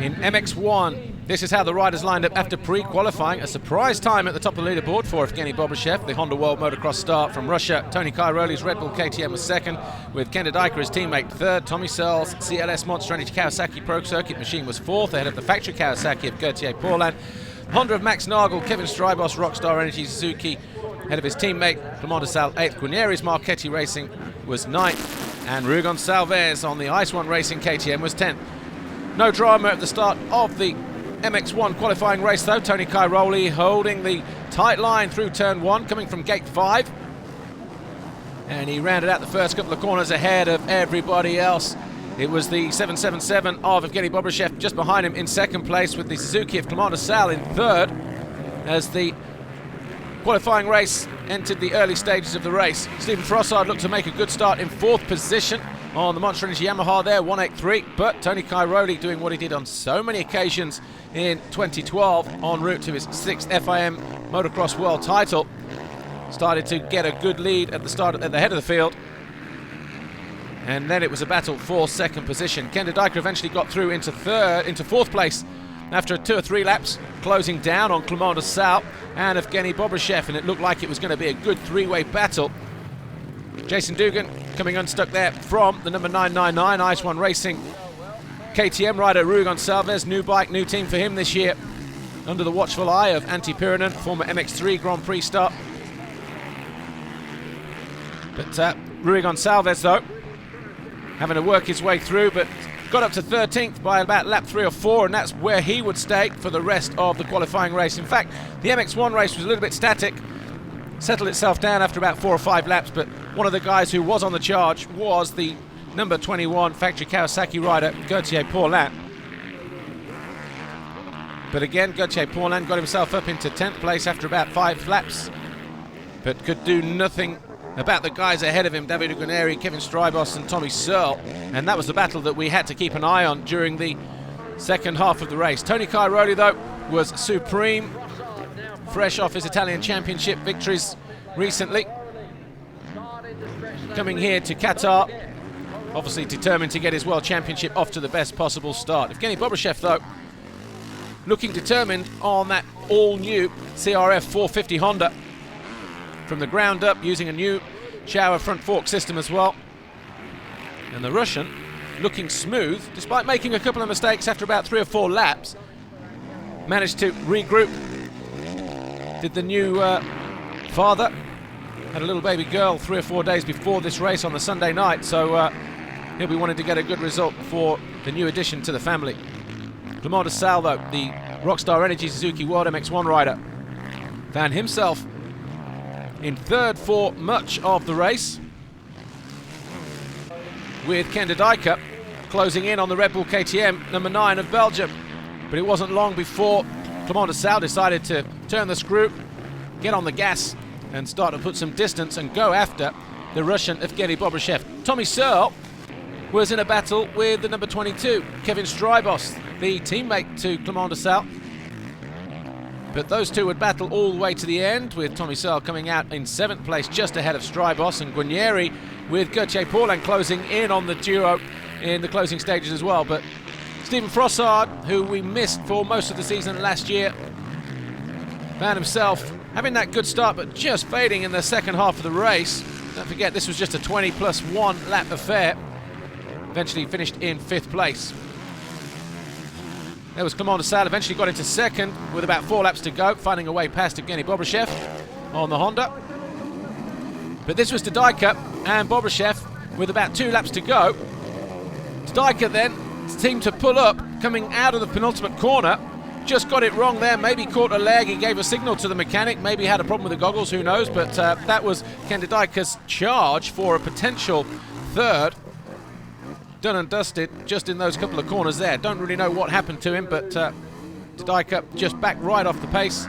in MX1. This is how the riders lined up after pre-qualifying. A surprise time at the top of the leaderboard for Evgeny Bobryshev, the Honda World Motocross star from Russia. Tony Cairoli's Red Bull KTM was second, with Kenda Dyker, his teammate, third. Tommy Searle's CLS Monster Energy Kawasaki Pro Circuit machine was fourth, ahead of the factory Kawasaki of Gauthier Paulin. Honda of Max Nagel, Kevin Strybos, Rockstar Energy Suzuki, ahead of his teammate, Clement de Sal, 8th. Guarnieri's Marchetti Racing was 9th, and Rui Gonçalves on the Ice One Racing KTM was 10th. No drama at the start of the MX1 qualifying race though. Tony Cairoli holding the tight line through turn 1, coming from gate 5. And he rounded out the first couple of corners ahead of everybody else. It was the 777 of Evgeny Bobryshev just behind him in second place, with the Suzuki of Clement de Sal in third, as the qualifying race entered the early stages of the race. Stephen Frossard looked to make a good start in fourth position on the Monster Energy Yamaha there, 183, but Tony Cairoli doing what he did on so many occasions in 2012 en route to his 6th FIM Motocross World title. Started to get a good lead at the start, at the head of the field, and then it was a battle for second position. Kenda Dyker eventually got through into fourth place after 2 or 3 laps, closing down on Clement de Sal and Evgeny Bobryshev, and it looked like it was going to be a good three-way battle. Jason Dugan coming unstuck there from the number 999 Ice One Racing KTM rider Rui Gonçalves. New bike, new team for him this year, under the watchful eye of Antti Pyränen, former MX3 Grand Prix star. But Rui Gonçalves, though, having to work his way through, but got up to 13th by about lap 3 or 4, and that's where he would stay for the rest of the qualifying race. In fact, the MX1 race was a little bit static, settled itself down after about 4 or 5 laps, but one of the guys who was on the charge was the number 21 factory Kawasaki rider Gauthier Paulin. But again, Gauthier Paulin got himself up into 10th place after about 5 laps, but could do nothing about the guys ahead of him, Davide Guarnieri, Kevin Strybos and Tommy Searle, and that was the battle that we had to keep an eye on during the second half of the race. Tony Cairoli, though, was supreme, fresh off his Italian Championship victories recently, coming here to Qatar, obviously determined to get his World Championship off to the best possible start. Evgeny Bobryshev, though, looking determined on that all-new CRF 450 Honda, from the ground up, using a new shower front fork system as well. And the Russian looking smooth, despite making a couple of mistakes after about 3 or 4 laps. Managed to regroup. Did the new father, had a little baby girl 3 or 4 days before this race on the Sunday night, so he'll be wanting to get a good result for the new addition to the family. Clement de Sal, though, the Rockstar Energy Suzuki World MX1 rider, found himself in third for much of the race, with Kenda Dyker closing in on the Red Bull KTM, number 9 of Belgium. But it wasn't long before Clement de Sal decided to turn the screw, get on the gas, and start to put some distance and go after the Russian Evgeny Bobryshev. Tommy Searle was in a battle with the number 22, Kevin Strybos, the teammate to Clement de Sal. But those two would battle all the way to the end, with Tommy Searle coming out in 7th place, just ahead of Strybos, and Guarnieri with Gauthier Paulin closing in on the duo in the closing stages as well. But Stephen Frossard, who we missed for most of the season last year, found himself having that good start, but just fading in the second half of the race. Don't forget, this was just a 20+1 lap affair. Eventually finished in 5th place. There was Clement de Sal, eventually got into second with about 4 laps to go, finding a way past Evgeny Bobryshev on the Honda. But this was to Dyker and Bobryshev with about 2 laps to go. Dyker then seemed to pull up, coming out of the penultimate corner. Just got it wrong there, maybe caught a leg. He gave a signal to the mechanic, maybe had a problem with the goggles, who knows. But that was Kenda Dyker's charge for a potential third. Done and dusted just in those couple of corners there. Don't really know what happened to him, but Dyker just backed right off the pace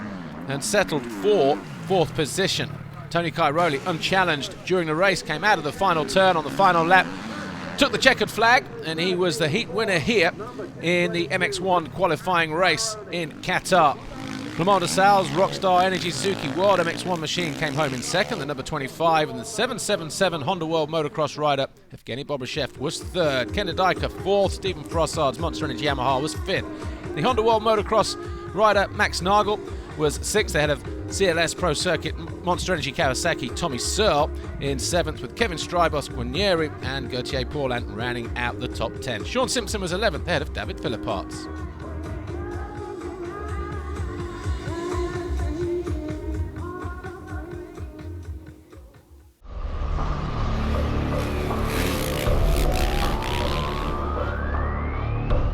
and settled for 4th position. Tony Cairoli, unchallenged during the race, came out of the final turn on the final lap, took the checkered flag, and he was the heat winner here in the MX1 qualifying race in Qatar. Clement de Sal's Rockstar Energy Suzuki World MX1 machine came home in second. The number 25 and the 777 Honda World Motocross rider Evgeny Bobryshev was third. Ken Dyker fourth. Stephen Frossard's Monster Energy Yamaha was fifth. The Honda World Motocross rider Max Nagel was sixth ahead of CLS Pro Circuit Monster Energy Kawasaki Tommy Searle in seventh, with Kevin Strybos Guarnieri and Gauthier Paulin rounding out the top 10. Sean Simpson was 11th ahead of David Philipparts.